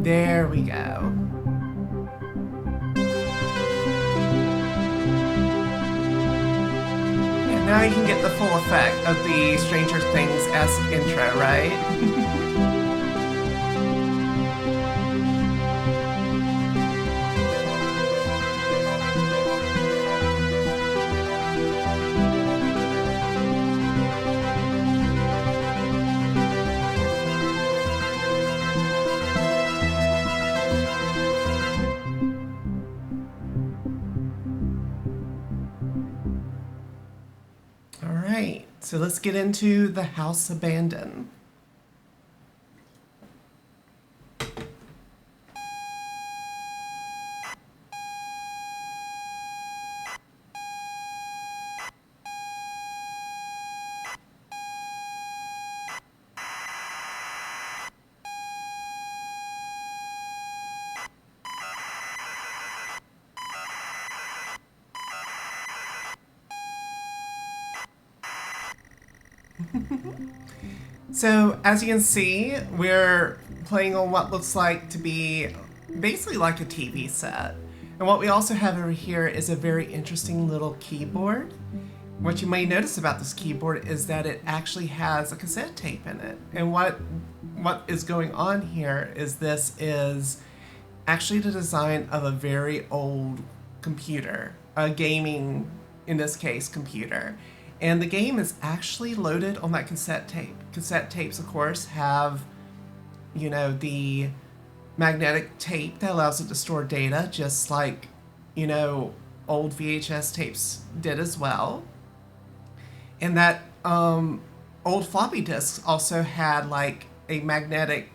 There we go. And now you can get the full effect of the Stranger Things-esque intro, right? Alright, so let's get into the house abandoned. So, as you can see, we're playing on what looks like to be basically like a TV set. And what we also have over here is a very interesting little keyboard. What you may notice about this keyboard is that it actually has a cassette tape in it. And what is going on here is this is actually the design of a very old computer, a gaming, in this case, computer. And the game is actually loaded on that cassette tape. Cassette tapes, of course, have, you know, the magnetic tape that allows it to store data, just like, you know, old VHS tapes did as well. And that old floppy disks also had like a magnetic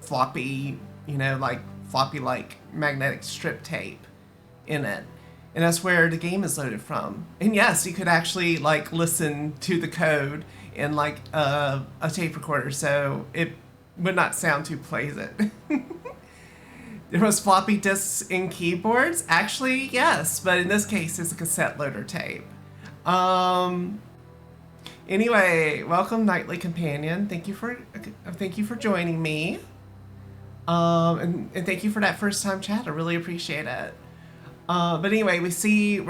floppy, you know, like floppy-like magnetic strip tape in it. And that's where the game is loaded from. And yes, you could actually like listen to the code in like a tape recorder, so it would not sound too pleasant. There was floppy disks in keyboards? Actually, yes, but in this case, it's a cassette loader tape. Anyway, welcome, Nightly Companion. Thank you for joining me. And thank you for that first time chat. I really appreciate it. But anyway, we're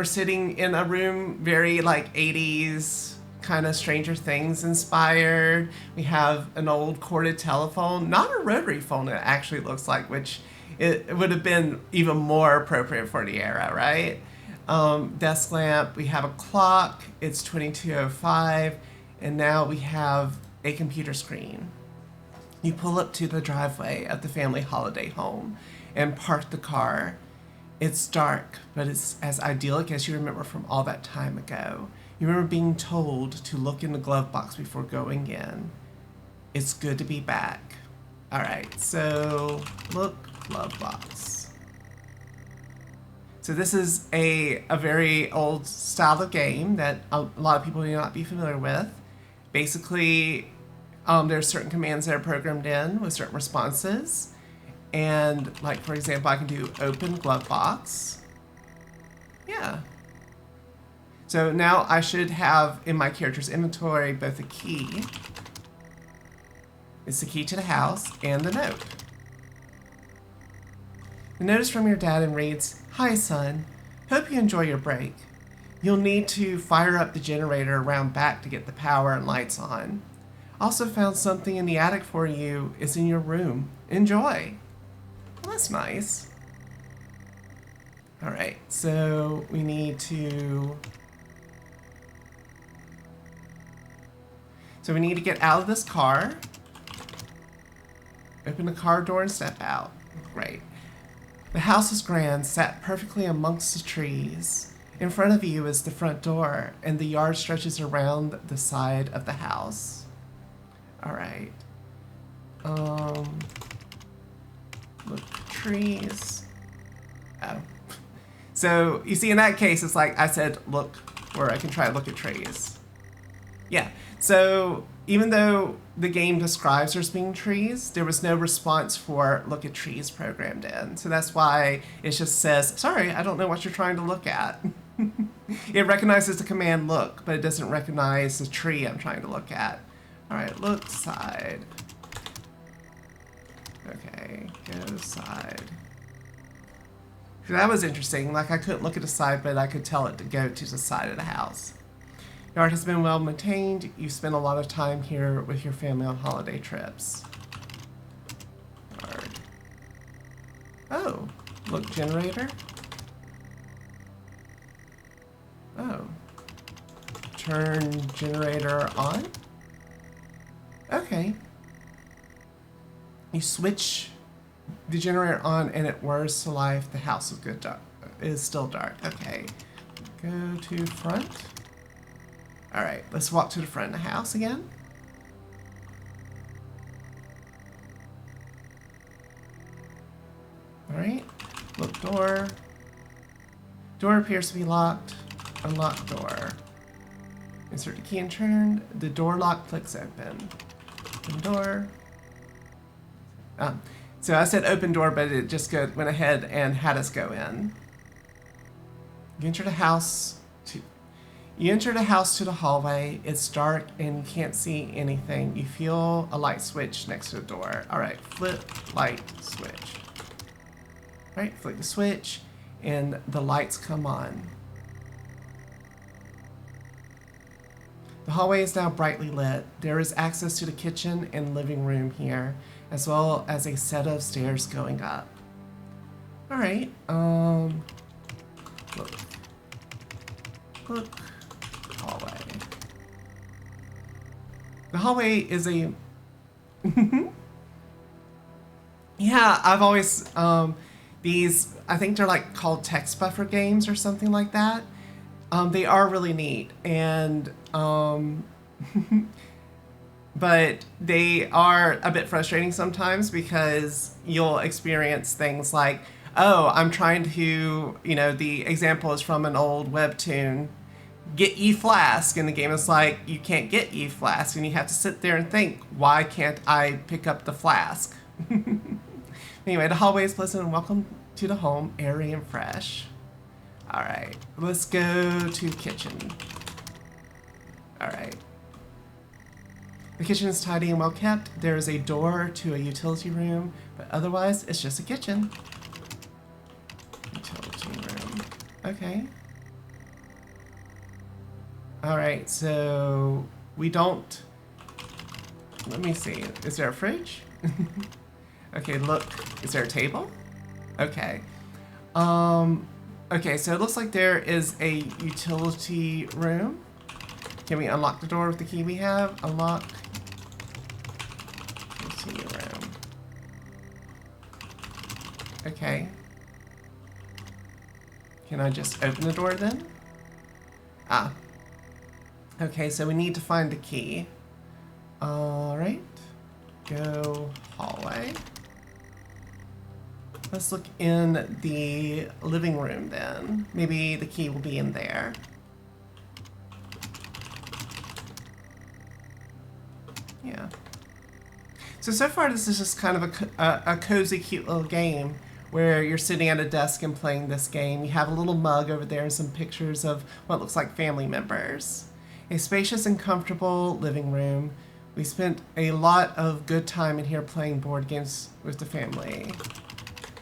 sitting in a room very like 80s kind of Stranger Things inspired. We have an old corded telephone, not a rotary phone it actually looks like, which it would have been even more appropriate for the era, right? Desk lamp, we have a clock, it's 22:05, and now we have a computer screen. You pull up to the driveway of the family holiday home and park the car. It's dark, but it's as idyllic as you remember from all that time ago. You remember being told to look in the glove box before going in. It's good to be back. All right, so look, glove box. So this is a very old style of game that a lot of people may not be familiar with. Basically, there's certain commands that are programmed in with certain responses. And like, for example, I can do open glove box. Yeah. So now I should have in my character's inventory both a key. It's the key to the house and the note. The note is from your dad and reads, "Hi son, hope you enjoy your break. You'll need to fire up the generator around back to get the power and lights on. Also found something in the attic for you. It's in your room. Enjoy." Well, that's nice. All right, so we need to get out of this car. Open the car door and step out. Great. The house is grand, sat perfectly amongst the trees. In front of you is the front door, and the yard stretches around the side of the house. All right. Look, trees. Oh. So, you see, in that case, it's like I said, look, or I can try to look at trees. Yeah, so even though the game describes there's being trees, there was no response for look at trees programmed in. So that's why it just says, sorry, I don't know what you're trying to look at. It recognizes the command look, but it doesn't recognize the tree I'm trying to look at. All right, look side. Okay, go side. That was interesting. Like, I couldn't look at the side, but I could tell it to go to the side of the house. Yard has been well maintained. You spend a lot of time here with your family on holiday trips. Yard. Oh, look, generator. Oh. Turn generator on? Okay. You switch the generator on and it whirs to life. The house is still dark. Okay. Go to front. Alright, let's walk to the front of the house again. Alright. Look, door. Door appears to be locked. Unlock door. Insert the key and turn. The door lock clicks open. Open door. So I said open door, but it just went ahead and had us go in. You enter the house to the hallway. It's dark and you can't see anything. You feel a light switch next to the door. All right, flip light switch. All right, flick the switch and the lights come on. The hallway is now brightly lit. There is access to the kitchen and living room here, as well as a set of stairs going up. All right, look, hallway. The hallway is a, yeah, I've always, these, I think they're like called text buffer games or something like that. They are really neat, and but they are a bit frustrating sometimes because you'll experience things like, oh, I'm trying to, the example is from an old webtoon, get ye flask, and the game is like, you can't get ye flask, and you have to sit there and think, why can't I pick up the flask? Anyway, the hallway is pleasant and welcome to the home, airy and fresh. All right, let's go to kitchen. All right. The kitchen is tidy and well kept. There is a door to a utility room, but otherwise it's just a kitchen. Utility room. Okay. All right, so we don't, let me see. Is there a fridge? Okay, look, is there a table? Okay. Okay, so it looks like there is a utility room. Can we unlock the door with the key we have? Unlock utility room. Okay. Can I just open the door then? Ah. Okay, so we need to find the key. Alright. Go hallway. Let's look in the living room then. Maybe the key will be in there. Yeah. So far this is just kind of a cozy, cute little game where you're sitting at a desk and playing this game. You have a little mug over there and some pictures of what looks like family members. A spacious and comfortable living room. We spent a lot of good time in here playing board games with the family.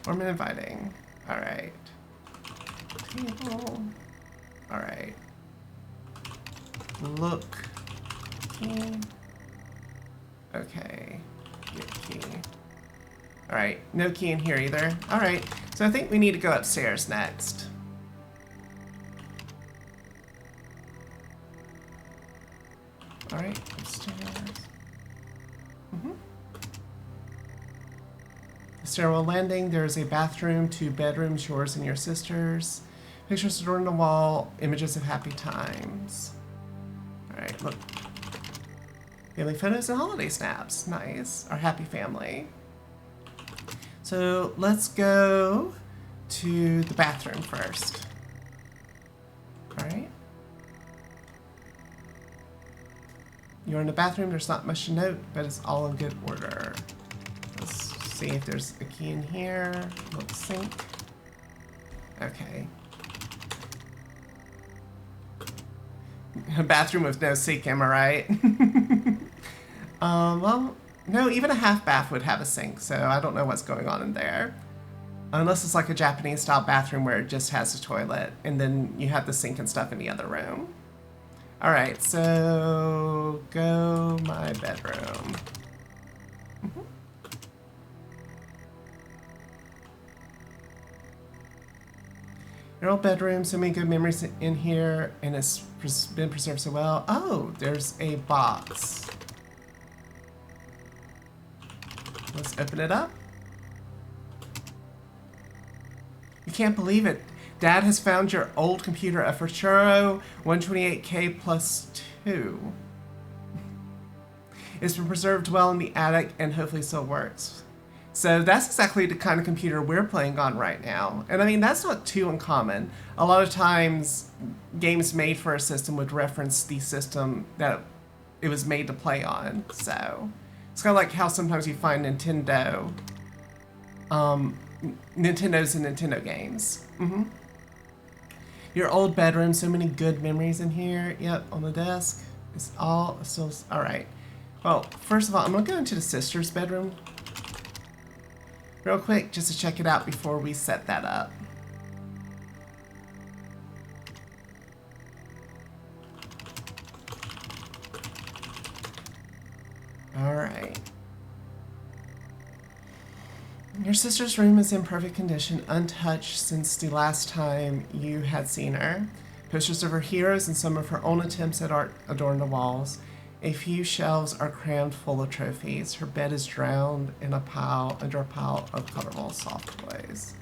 Warm and inviting. Alright. Table. Alright. Look. Key. Okay. Get key. Alright. No key in here either. Alright. So I think we need to go upstairs next. Alright. Upstairs. Stairwell landing, there is a bathroom, 2 bedrooms, yours and your sister's. Pictures adorning the wall, images of happy times. Alright, look. Family photos and holiday snaps. Nice. Our happy family. So let's go to the bathroom first. Alright. You're in the bathroom, there's not much to note, but it's all in good order. Let's see if there's a key in here. Look, sink. Okay. A bathroom with no sink, am I right? Well, No, even a half bath would have a sink, so I don't know what's going on in there. Unless it's like a Japanese style bathroom where it just has a toilet and then you have the sink and stuff in the other room. All right, so go my bedroom. Your old bedroom, so many good memories in here, and it's been preserved so well. Oh, there's a box. Let's open it up. You can't believe it. Dad has found your old computer, a Futuro 128K plus 2. It's been preserved well in the attic and hopefully still works. So that's exactly the kind of computer we're playing on right now. And I mean, that's not too uncommon. A lot of times, games made for a system would reference the system that it was made to play on. So it's kind of like how sometimes you find Nintendo's and Nintendo games. Your old bedroom, so many good memories in here. Yep, on the desk. It's all still, all right. Well, first of all, I'm gonna go into the sister's bedroom real quick just to check it out before we set that up. All right. Your sister's room is in perfect condition, untouched since the last time you had seen her. Posters of her heroes and some of her own attempts at art adorn the walls. A few shelves are crammed full of trophies. Her bed is drowned in under a pile of colorful soft toys.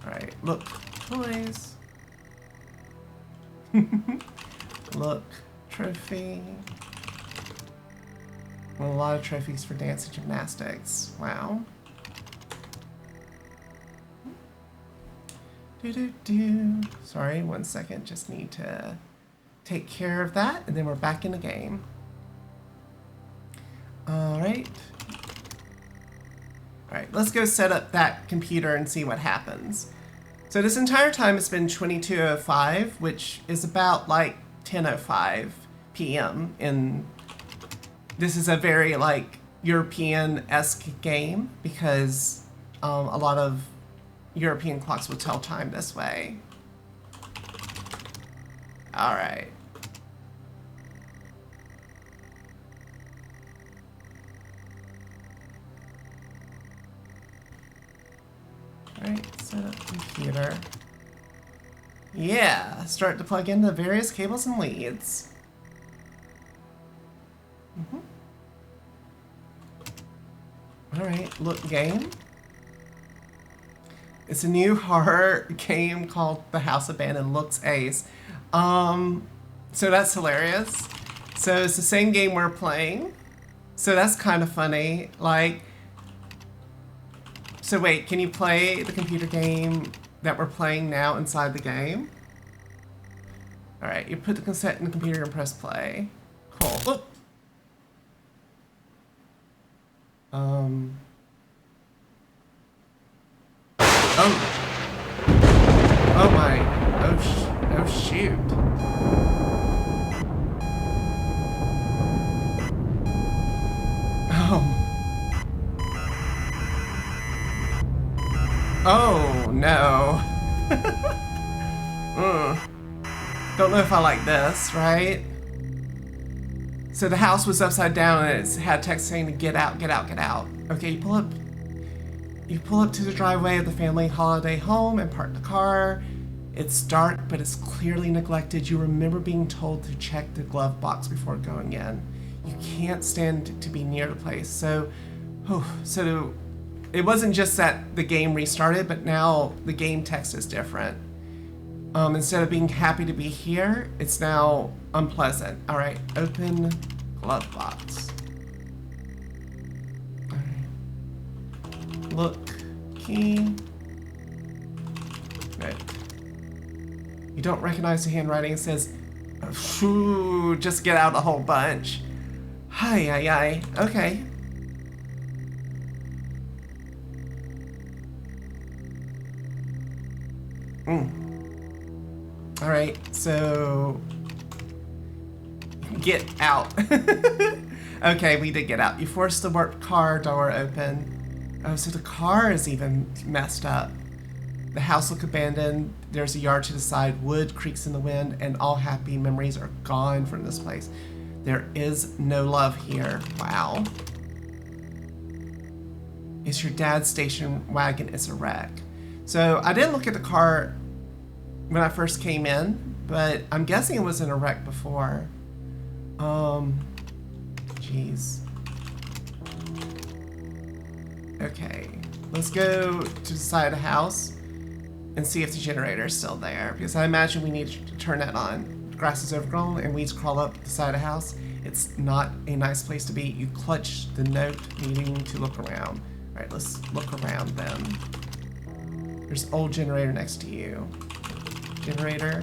Alright, look, toys. Look, trophy. Well, a lot of trophies for dance and gymnastics. Wow. Sorry, 1 second. Just need to take care of that, and then we're back in the game. Alright, let's go set up that computer and see what happens. So this entire time it's been 22:05, which is about like 10:05 p.m. and this is a very like European-esque game because a lot of European clocks will tell time this way. Alright. Alright, set up computer. Yeah, start to plug in the various cables and leads. Alright, look game. It's a new horror game called The House Abandoned. Looks ace. So that's hilarious. So it's the same game we're playing. So that's kind of funny. Like, so wait, can you play the computer game that we're playing now inside the game? Alright, you put the cassette in the computer and press play. Cool. Oop. Oh my. Oh shoot. Oh no. Don't know if I like this, right? So the house was upside down and it had text saying to get out, get out, get out. Okay, you pull up to the driveway of the family holiday home and park the car. It's dark, but it's clearly neglected. You remember being told to check the glove box before going in. You can't stand to be near the place. So it wasn't just that the game restarted, but now the game text is different. Instead of being happy to be here, it's now unpleasant. All right, open glove box. All right. Look, key. Right. You don't recognize the handwriting. It says, "Shoo, just get out a whole bunch." Hi. Okay. All right, so get out. Okay, we did get out. You forced the warped car door open. Oh, so the car is even messed up. The house looked abandoned. There's a yard to the side. Wood creaks in the wind, and all happy memories are gone from this place. There is no love here. Wow. It's your dad's station wagon. It's a wreck. So I didn't look at the car when I first came in, but I'm guessing it was in a wreck before. Jeez. Okay, let's go to the side of the house and see if the generator is still there, because I imagine we need to turn that on. The grass is overgrown and weeds crawl up the side of the house. It's not a nice place to be. You clutch the note, needing to look around. All right, let's look around then. There's old generator next to you. Generator.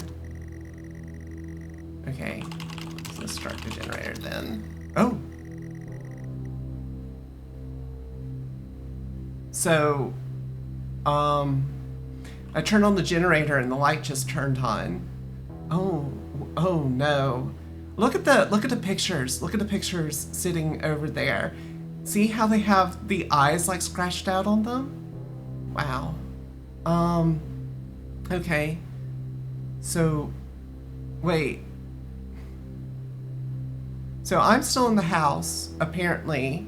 Okay, so let's start the generator then. Oh! So, I turned on the generator and the light just turned on. Oh no. Look at the pictures. Look at the pictures sitting over there. See how they have the eyes like scratched out on them? Wow. Okay. So, wait. So I'm still in the house, apparently.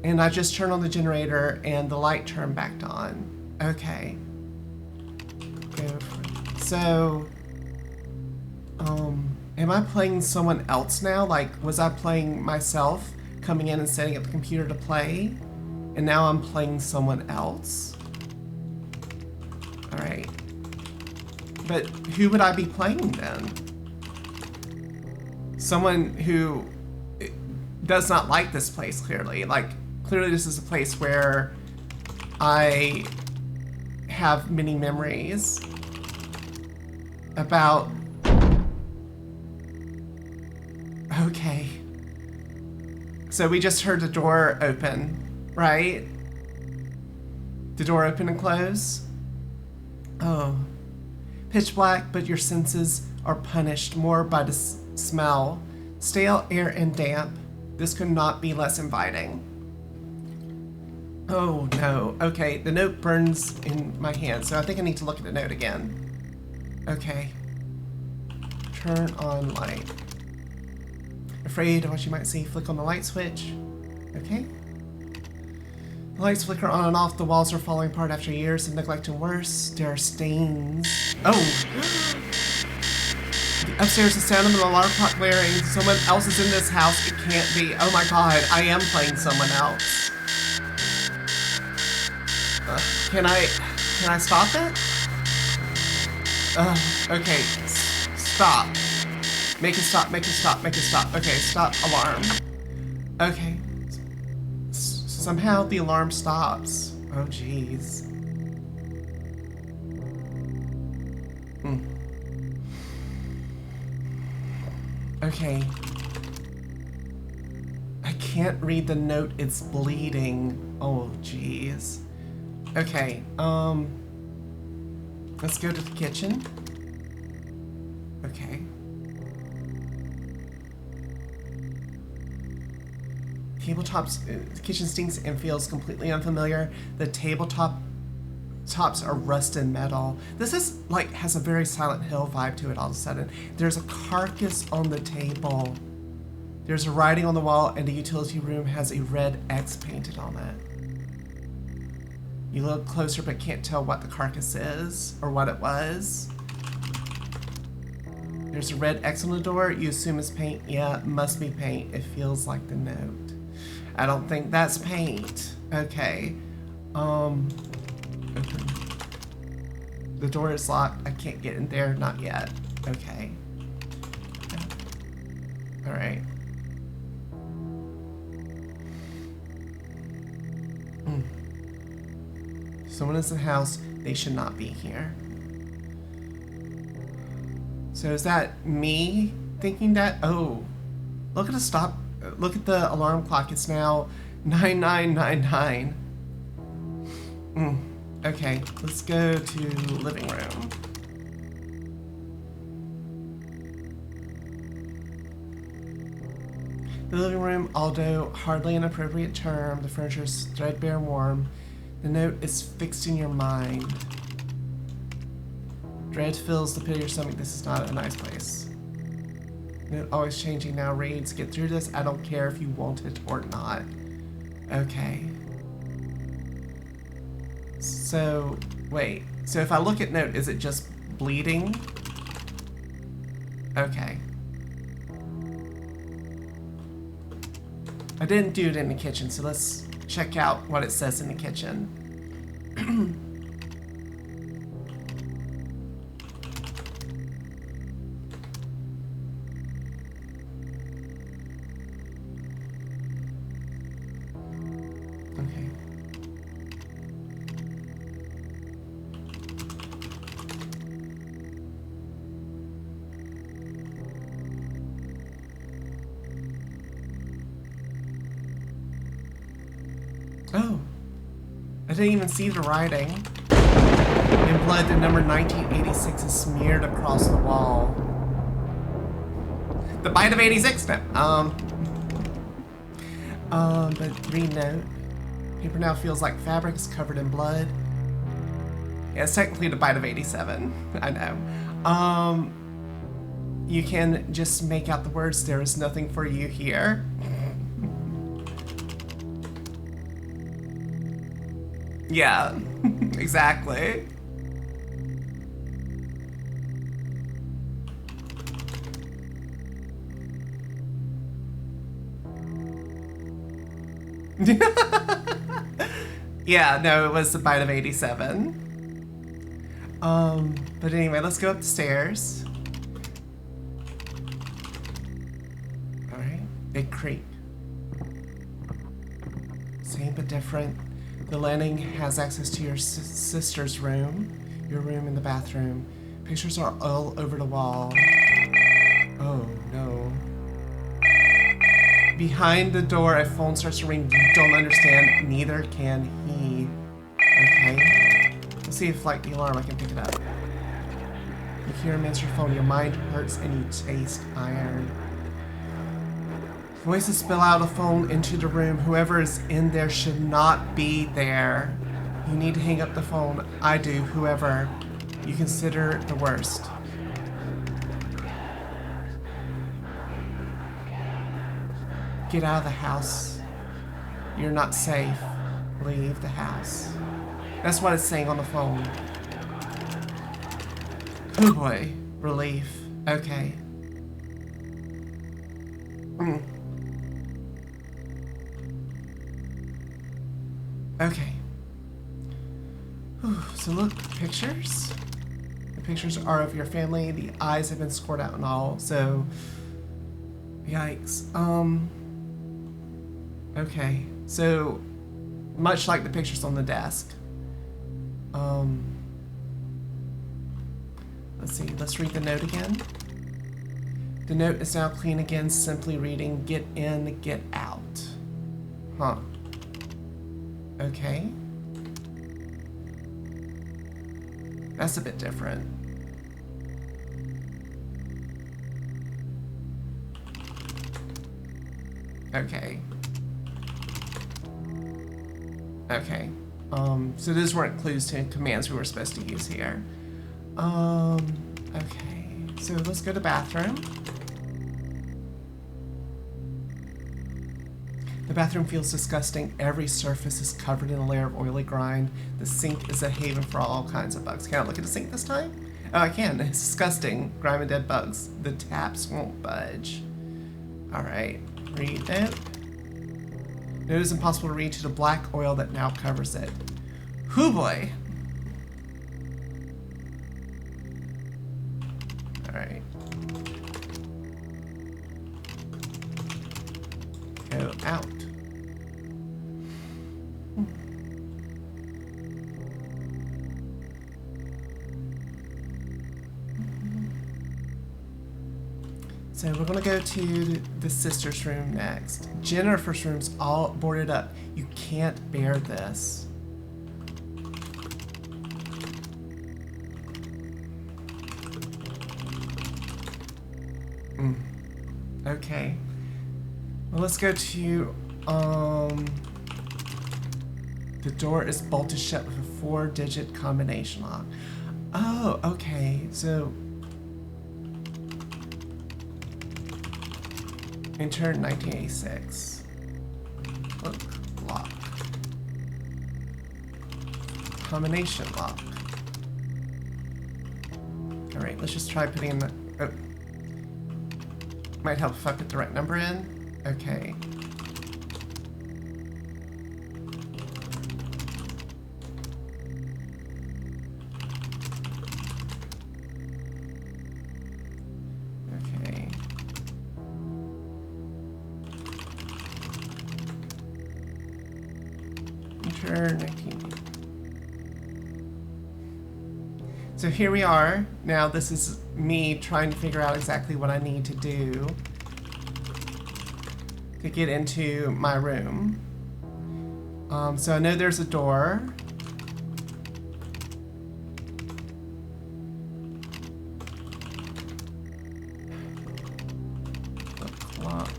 And I just turned on the generator and the light turned back on. Okay. Go for it. So, am I playing someone else now? Like, was I playing myself, coming in and setting up the computer to play? And now I'm playing someone else? Alright. But who would I be playing then? Someone who does not like this place, clearly. Like, clearly this is a place where I have many memories about... Okay. So we just heard the door open, right? The door open and close? Oh. Pitch black, but your senses are punished more by the smell. Stale air and damp. This could not be less inviting. Oh no. Okay, the note burns in my hand, so I think I need to look at the note again. Okay. Turn on light. Afraid of what you might see, flick on the light switch. Okay. The lights flicker on and off. The walls are falling apart after years of neglect and worse. There are stains. Oh! Upstairs, the sound of an alarm clock blaring. Someone else is in this house. It can't be. Oh my god, I am playing someone else. Can I stop it? Okay. Stop. Make it stop, make it stop, make it stop. Okay, stop alarm. Okay. Somehow the alarm stops. Oh, jeez. Okay. I can't read the note, it's bleeding. Oh, jeez. Okay, let's go to the kitchen. Okay. Tabletops, the kitchen stinks and feels completely unfamiliar. The tops are rusted metal. This is like, has a very Silent Hill vibe to it all of a sudden. There's a carcass on the table. There's a writing on the wall, and the utility room has a red X painted on it. You look closer but can't tell what the carcass is or what it was. There's a red X on the door. You assume it's paint. Yeah, it must be paint. It feels like the note. I don't think that's paint. Okay. Open. The door is locked. I can't get in there. Not yet. Okay. Alright. Someone is in the house. They should not be here. So is that me thinking that? Oh. Look at the stop. Look at the alarm clock. It's now 9999. Okay, let's go to living room. The living room, although hardly an appropriate term, the furniture is threadbare and warm. The note is fixed in your mind. Dread fills the pit of your stomach. This is not a nice place. Note always changing now reads, get through this. I don't care if you want it or not. Okay. So, wait. So if I look at note, is it just bleeding? Okay. I didn't do it in the kitchen, so let's check out what it says in the kitchen. Okay. Oh, I didn't even see the writing. In blood, the number 1986 is smeared across the wall. The bite of 86? No. But read note. Paper now feels like fabric is covered in blood. Yeah, it's technically the bite of 87. I know. You can just make out the words, there is nothing for you here. Yeah, exactly. Yeah, no, it was the bite of 87. But anyway, let's go up the stairs. Alright, big creak. Same but different. The landing has access to your sister's room, your room and the bathroom. Pictures are all over the wall. Oh, no. Behind the door, a phone starts to ring. You don't understand. Neither can he. Okay. Let's see if, like, the alarm, I can pick it up. You hear him answer your phone. Your mind hurts and you taste iron. Voices spill out of the phone into the room. Whoever is in there should not be there. You need to hang up the phone. I do. Whoever. You consider the worst. Get out of the house. You're not safe. Leave the house. That's what it's saying on the phone. Oh boy. Relief. Okay. Okay. Whew. So look, pictures. The pictures are of your family. The eyes have been scored out and all. So, yikes. Okay. So, much like the pictures on the desk. Let's see. Let's read the note again. The note is now clean again. Simply reading, get in, get out. Huh. Okay. That's a bit different. Okay. Okay. So those weren't clues to commands we were supposed to use here. Okay. So let's go to bathroom. The bathroom feels disgusting. Every surface is covered in a layer of oily grime. The sink is a haven for all kinds of bugs. Can I look at the sink this time? Oh, I can. It's disgusting. Grime and dead bugs. The taps won't budge. Alright. Read it. Note is impossible to read to the black oil that now covers it. Hoo boy! Alright. Go out. So we're gonna go to the sister's room next. Jennifer's room's all boarded up. You can't bear this. Okay. Well, let's go to, the door is bolted shut with a 4-digit combination lock. Oh, okay, so enter 1986. Look, lock. Combination lock. Alright, let's just try putting in the... Oh. Might help if I put the right number in. Okay. Okay. Enter 19. So here we are. Now this is me trying to figure out exactly what I need to do to get into my room. So I know there's a door. Lock.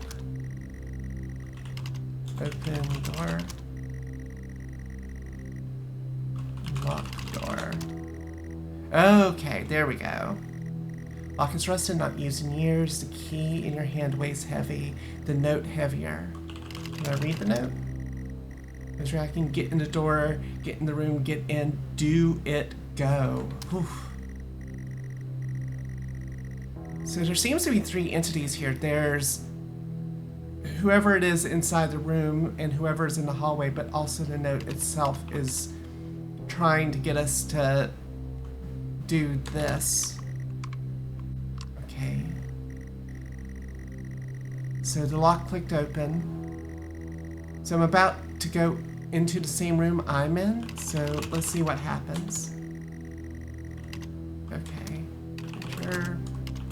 Open door. Lock door. Okay, there we go. Lock is rusted, not used in years. The key in your hand weighs heavy. The note heavier. Can I read the note? Is I can get in the door, get in the room, get in, do it, go. Whew. So there seems to be 3 entities here. There's whoever it is inside the room and whoever is in the hallway, but also the note itself is trying to get us to do this. Okay. So the lock clicked open. So I'm about to go into the same room I'm in. So let's see what happens. Okay. Enter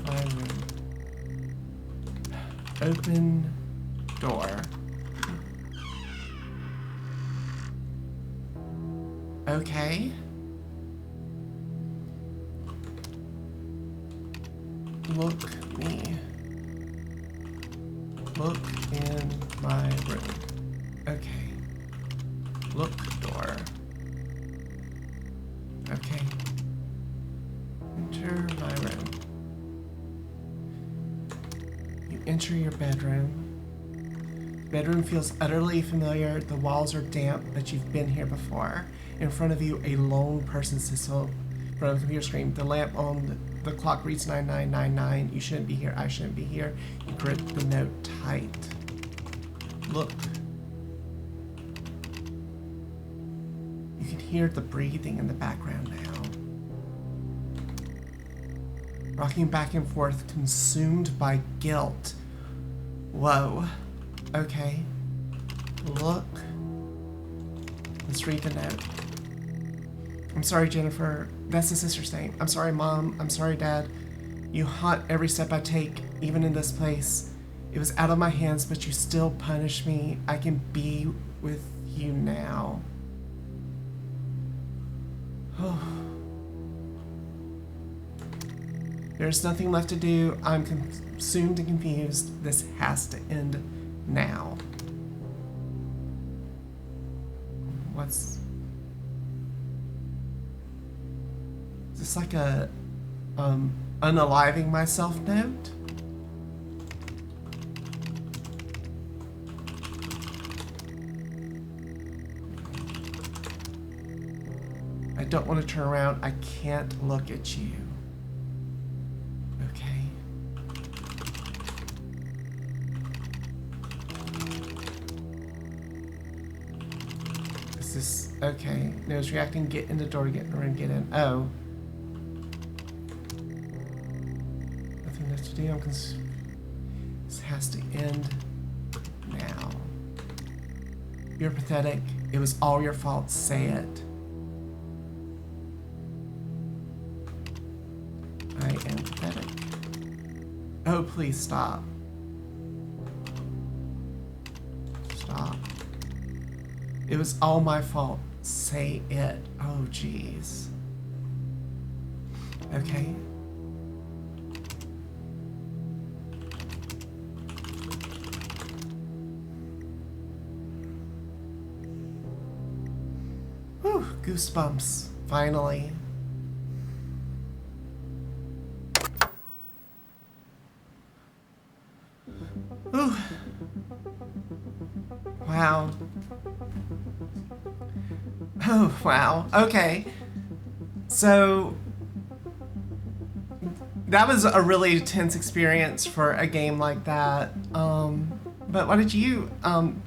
my room. Open door. Okay. Look me. Look in my room. Okay. Look door. Okay. Enter my room. You enter your bedroom. The bedroom feels utterly familiar. The walls are damp, but you've been here before. In front of you, a lone person sits in front of the computer screen. The lamp on the clock reads 9999. You shouldn't be here. I shouldn't be here. You grip the note tight. Look. You can hear the breathing in the background now. Rocking back and forth, consumed by guilt. Whoa. Okay. Look. Let's read the note. I'm sorry, Jennifer. That's the sister's name. I'm sorry, Mom. I'm sorry, Dad. You haunt every step I take, even in this place. It was out of my hands, but you still punish me. I can be with you now. Oh. There's nothing left to do. I'm consumed and confused. This has to end now. What's... Is this like a unaliving myself note? I don't want to turn around. I can't look at you. Okay. Is this okay? No, it's reacting. Get in the door. Get in the room. Get in. Oh. Nothing left to do. I'm confused. This has to end now. You're pathetic. It was all your fault. Say it. I am pathetic. Oh, please stop. Stop. It was all my fault. Say it. Oh, jeez. Okay. Whew, goosebumps, finally. Ooh. Wow. Oh, wow. Okay. So that was a really tense experience for a game like that. But what did you,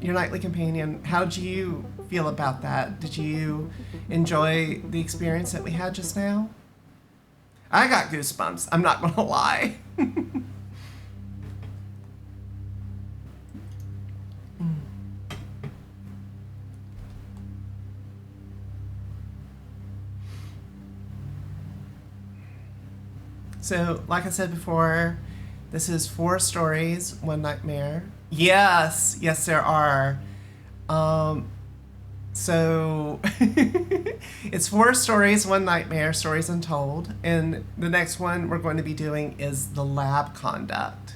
your nightly companion, how did you feel about that? Did you enjoy the experience that we had just now? I got goosebumps. I'm not gonna lie. So, like I said before, this is 4 stories, 1 nightmare. Yes, yes, there are. So, it's 4 stories, 1 nightmare, stories untold. And the next one we're going to be doing is the lab conduct.